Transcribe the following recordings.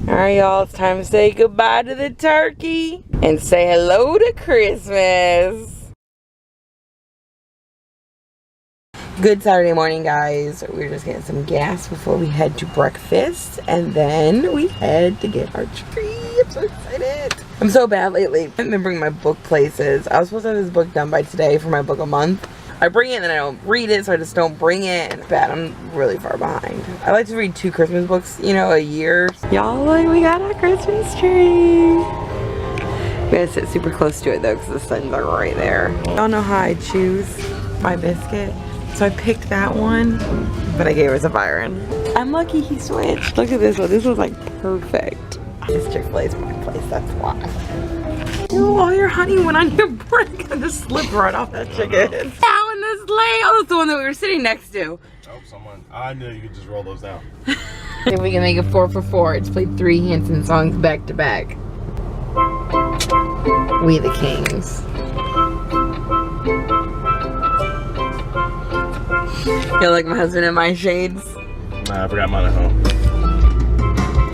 Alright, y'all, it's time to say goodbye to the turkey and say hello to Christmas. Good Saturday morning, guys. We're just getting some gas before we head to breakfast, and then we head to get our tree. I'm so excited. I'm so bad lately. I haven't been bringing my book places. I was supposed to have this book done by today for my book a month. I bring it and then I don't read it, so I just don't bring it. And it's bad. I'm really far behind. I like to read 2 Christmas books, you know, a year. Y'all, look, we got our Christmas tree. We gotta sit super close to it though, because the sun's are right there. Y'all know how I choose my biscuit. So I picked that one, but I gave it to Byron. I'm lucky he switched. Look at this one. This was like perfect. This Chick-fil-A is my place, that's why. Oh, all your honey went on your brick and just slipped right off that chicken. Now in this lane. Oh, that's the one that we were sitting next to. Oh, someone. I knew you could just roll those down. If we can make it 4 for 4, it's played 3 Hanson songs back to back. We the Kings. You like my husband in my shades? Nah, I forgot mine at home.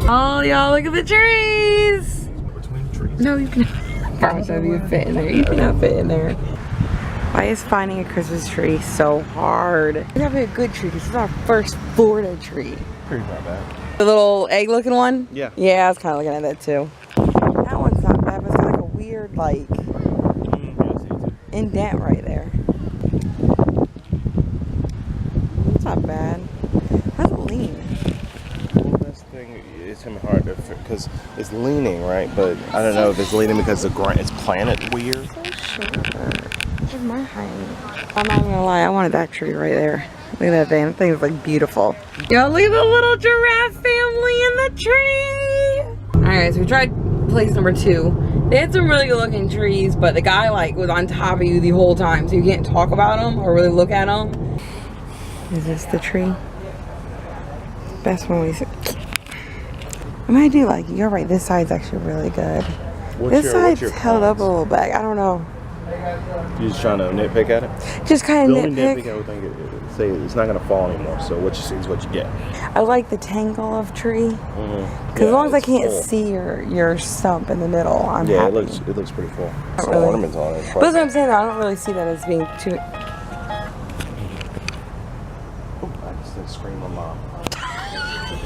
Oh, y'all, look at the trees! Between trees? No, you can. I promise you fit in there. You cannot fit in there. Why is finding a Christmas tree so hard? We have a good tree. This is our first Florida tree. Pretty not bad. The little egg looking one? Yeah. Yeah, I was kind of looking at that too. That one's not bad, but it's got like a weird, like, indent right there. It's not bad. That's lean. Well, this thing, it's gonna be hard to fit because it's leaning, right? But I don't know if it's leaning because the ground it's planted weird. So short. Where's my height? I'm not gonna lie, I wanted that tree right there. Look at that thing. That thing is like beautiful. Yo, look at the little giraffe family in the tree. Alright, so we tried place number 2. They had some really good looking trees, but the guy like was on top of you the whole time, so you can't talk about them or really look at them. Is this the tree? Best one we see. I mean, I do like it. You're right, this side's actually really good. This side's held up a little back. I don't know. You just trying to nitpick at it? Just kind of nitpick. Everything. Say it's not gonna fall anymore. So what you see is what you get. I like the tangle of tree. Because as long as I can't see your stump in the middle, I'm happy. It looks pretty full. Some really. Ornaments on it. But that's what I'm saying though, I don't really see that as being too. I just didn't scream on mom.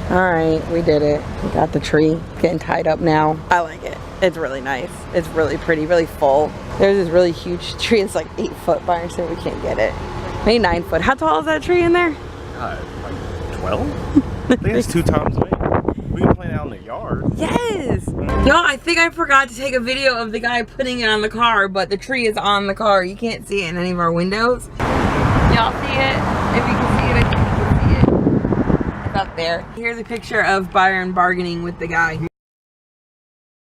Alright, we did it. We got the tree getting tied up now. I like it. It's really nice. It's really pretty, really full. There's this really huge tree. It's like 8 foot by ourselves. We can't get it. Maybe 9 foot. How tall is that tree in there? Like 12? I think it's 2 times weight. We can play it out in the yard. Yes! Y'all, I think I forgot to take a video of the guy putting it on the car, but the tree is on the car. You can't see it in any of our windows. Y'all see it? If you can see it, I think you can see it. It's up there. Here's a picture of Byron bargaining with the guy.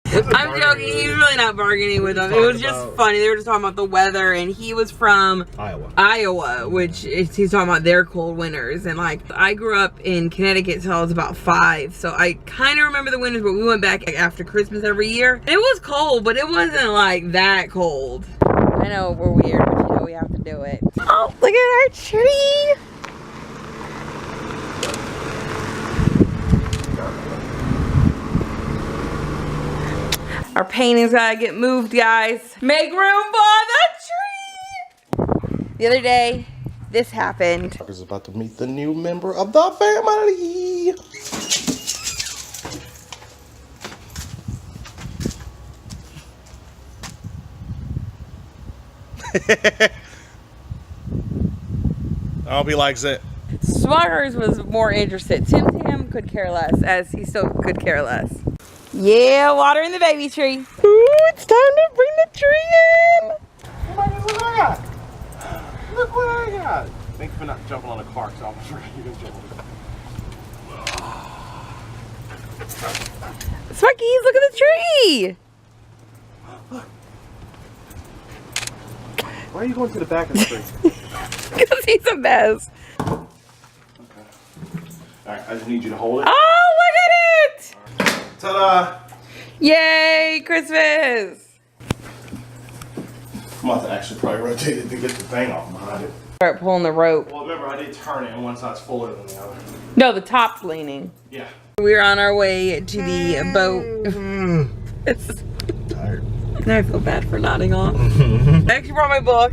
I'm joking, he's really not bargaining with them. It was just funny. They were just talking about the weather, and he was from Iowa, which he's talking about their cold winters. And like, I grew up in Connecticut till I was about 5, so I kind of remember the winters, but we went back after Christmas every year. It was cold, but it wasn't like that cold. I know we're weird, but you know we have to do it. Oh, look at our tree! Our paintings gotta get moved, guys. Make room for the tree! The other day, this happened. Smuckers is about to meet the new member of the family. I hope he likes it. Smuckers was more interested. Tim could care less, as he still could care less. Yeah, watering the baby tree. Ooh, it's time to bring the tree in. Look what I got. Look what I got. Thank you for not jumping on a car, because I'm sure you can jump on the car. Smuckies, look at the tree. Why are you going to the back of the tree? Because he's a mess. Okay. Alright, I just need you to hold it. Oh, look at it. Ta-da! Yay, Christmas! I'm about to actually probably rotate it to get the thing off behind it. Start pulling the rope. Well, remember, I did turn it and one side's fuller than the other. No, the top's leaning. Yeah. We're on our way to the boat. Tired. Now I feel bad for nodding off. I actually brought my book.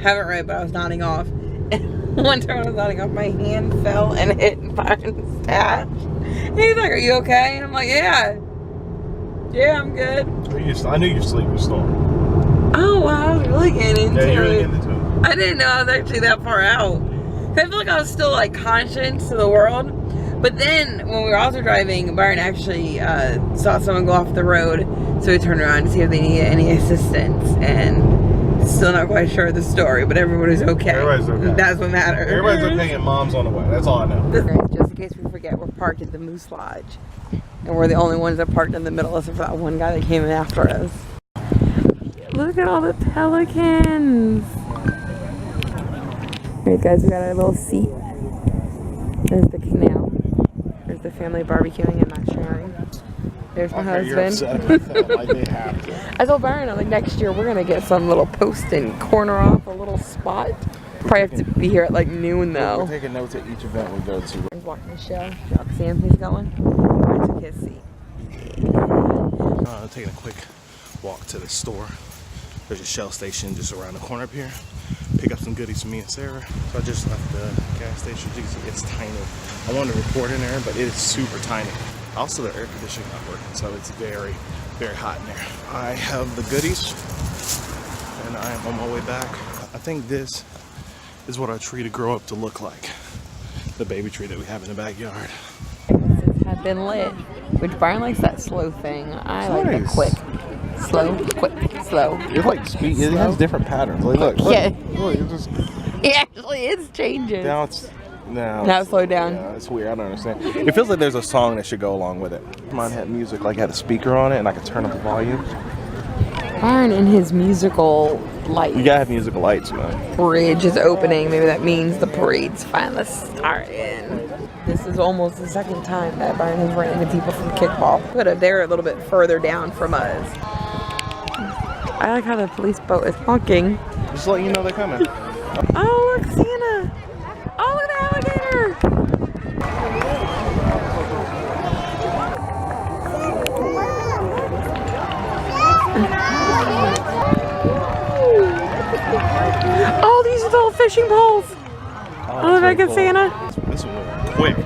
Haven't read, but I was nodding off. And one time when I was nodding off, my hand fell and hit Byron's stash. And he's like, "Are you okay?" And I'm like, "Yeah. Yeah, I'm good." I knew your sleep was stolen. Oh, wow, I was really getting into Yeah, you're really it. getting into it. I didn't know I was actually that far out. I feel like I was still like conscious to the world. But then when we were also driving, Byron actually saw someone go off the road. So we turned around to see if they needed any assistance. And still not quite sure of the story, but everybody's okay. Everybody's okay. That's what matters. Everybody's okay and mom's on the way. That's all I know. Just in case we forget, we're parked at the Moose Lodge. And we're the only ones that parked in the middle except for that one guy that came in after us. Look at all the pelicans. Alright guys, we got our little seat. There's the canal. There's the family barbecuing and not sharing. There's my husband. Like they have to. I told Byron, I'm like, next year we're gonna get some little post and corner off a little spot. Probably have to be here at like noon though. We're taking notes at each event we go to. He's walking the show. Y'all can see him. He's going. I took his seat. Taking a quick walk to the store. There's a Shell station just around the corner up here. Pick up some goodies for me and Sarah. So I just left the gas station. It's tiny. I wanted to record in there, but it is super tiny. Also, the air conditioning not working, so it's very, very hot in there. I have the goodies, and I am on my way back. I think this is what our tree to grow up to look like. The baby tree that we have in the backyard. Have been lit, which Byron likes that slow thing. I like the Nice. quick. Slow, quick, slow. It's like speed. It has different patterns. Like, look. Yeah. Look, it just It actually is changing. now it's now. Now it's slowed down. Yeah, it's weird. I don't understand. It feels like there's a song that should go along with it. Mine had music, like had a speaker on it, and I could turn up the volume. Byron and his musical light. You gotta have musical lights, man. Bridge is opening. Maybe that means the parade's finally starting. This is almost the second time that Byron has ran into people from kickball. But they're a little bit further down from us. I like how the police boat is honking. Just letting you know they're coming. Oh, look, Santa. Oh, look at the alligator. Oh, these are the little fishing poles. Oh, look back at Santa. This one went quick.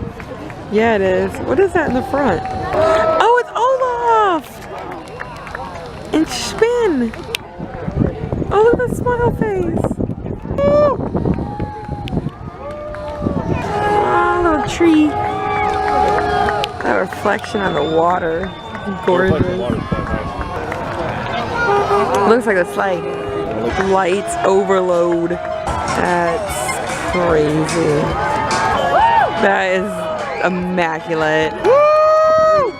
Yeah, it is. What is that in the front? Oh, it's Olaf. And Spin. Oh, look at the smile face. Oh, little tree. That reflection on the water. Gorgeous. Looks like a slide. Lights overload. That's crazy. That is immaculate. Woo!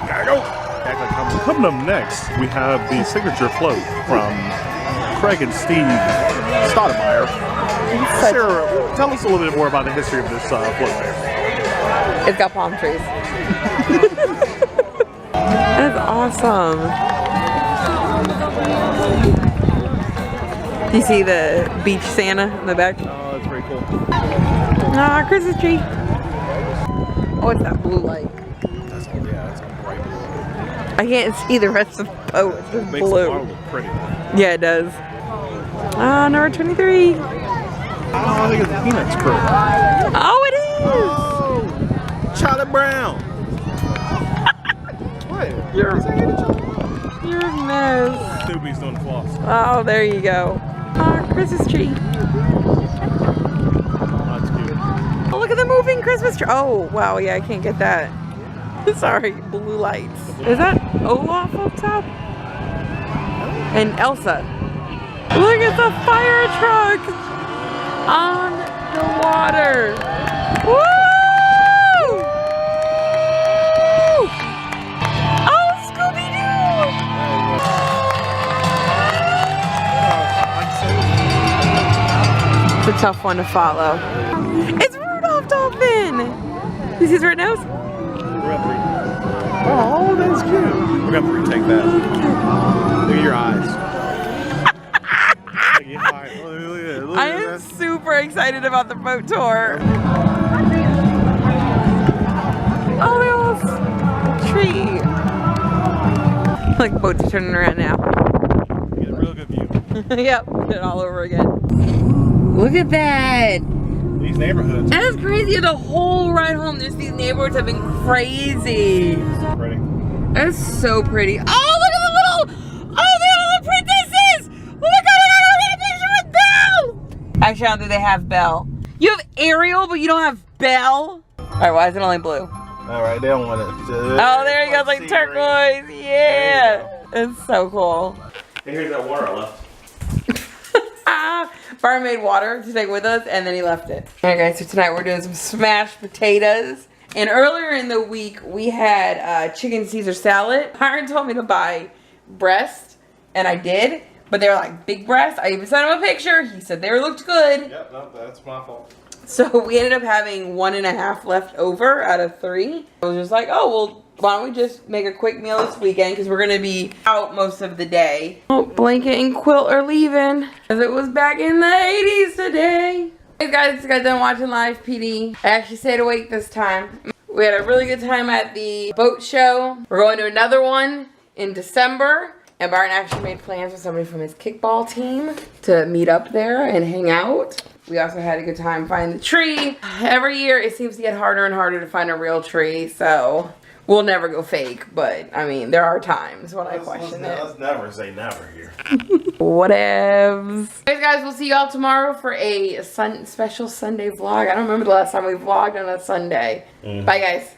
Gotta go. Coming up next, we have the signature float from Craig and Steve Stoudemire. Sarah, tell us a little bit more about the history of this float there. It's got palm trees. That's awesome. You see the beach Santa in the back? Oh, that's very cool. Ah, Christmas tree. Oh, it's that blue light. That's a bright blue. I can't see the rest of the boat. It's just Makes the blue. water look pretty. Yeah, it does. Ah, number 23. Oh, I think it's the Peanuts crew. Oh, it is. Oh, Charlie Brown. What? You're a mess. Snoopy's doing the floss. Oh, there you go. Ah, Christmas tree. That's cute. Oh, look at the moving Christmas tree. Oh, wow. Yeah, I can't get that. Sorry, blue lights. Is that Olaf up top? And Elsa. Look at the fire truck on the water. Woo! Oh, Scooby-Doo! It's a tough one to follow. It's Rudolph Dolphin! You see his red nose? Oh, that's cute. We're gonna retake that. Look at your eyes. Look at I am super super excited about the boat tour. Oh, the little tree. Like boats are turning around now. Get a real good view. Yep, did it all over again. Look at that. These neighborhoods. That is crazy. The whole ride home, just these neighborhoods have been crazy. So pretty. That is so pretty. Oh, look at the little, oh, the little princesses. Oh my God, I got a picture with Belle. Actually, I don't think they have Belle. You have Ariel, but you don't have Belle. All right, why is it only blue? All right, they don't want it. Oh, there he goes, like turquoise. Yeah. It's so cool. Hey, here's that water I left. Byron made water to take with us, and then he left it. Alright guys, so tonight we're doing some smashed potatoes. And earlier in the week, we had chicken Caesar salad. Byron told me to buy breast, and I did. But they were like big breasts. I even sent him a picture. He said they looked good. Yep, no, that's my fault. So we ended up having 1.5 left over out of 3. I was just like, oh, well, why don't we just make a quick meal this weekend, because we're going to be out most of the day. Oh, blanket and quilt are leaving, because it was back in the 80s today. Hey guys, just got done watching Live PD. I actually stayed awake this time. We had a really good time at the boat show. We're going to another one in December. And Barton actually made plans with somebody from his kickball team to meet up there and hang out. We also had a good time finding the tree. Every year it seems to get harder and harder to find a real tree, so we'll never go fake, but I mean, there are times when I question it. Let's never say never here. Whatevs. Anyways, guys, we'll see y'all tomorrow for a special Sunday vlog. I don't remember the last time we vlogged on a Sunday. Bye, guys.